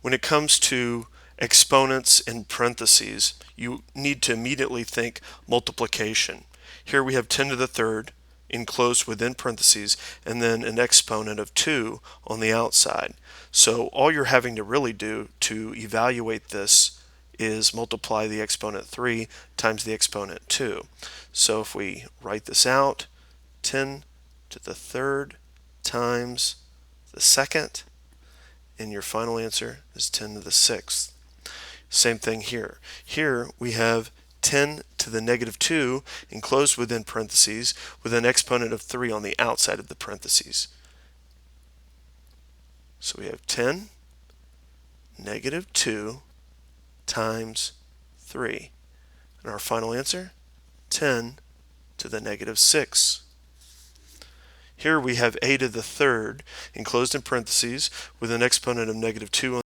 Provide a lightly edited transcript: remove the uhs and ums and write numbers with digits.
When it comes to exponents in parentheses, you need to immediately think multiplication. Here we have 10 to the third enclosed within parentheses, and then an exponent of 2 on the outside. So all you're having to really do to evaluate this is multiply the exponent 3 times the exponent 2. So if we write this out, 10 to the third times the second, and your final answer is 10 to the sixth. Same thing here. Here we have 10 to the negative 2 enclosed within parentheses with an exponent of 3 on the outside of the parentheses. So we have 10 negative 2 times 3. And our final answer, 10 to the negative 6. Here we have a to the third enclosed in parentheses with an exponent of negative 2 on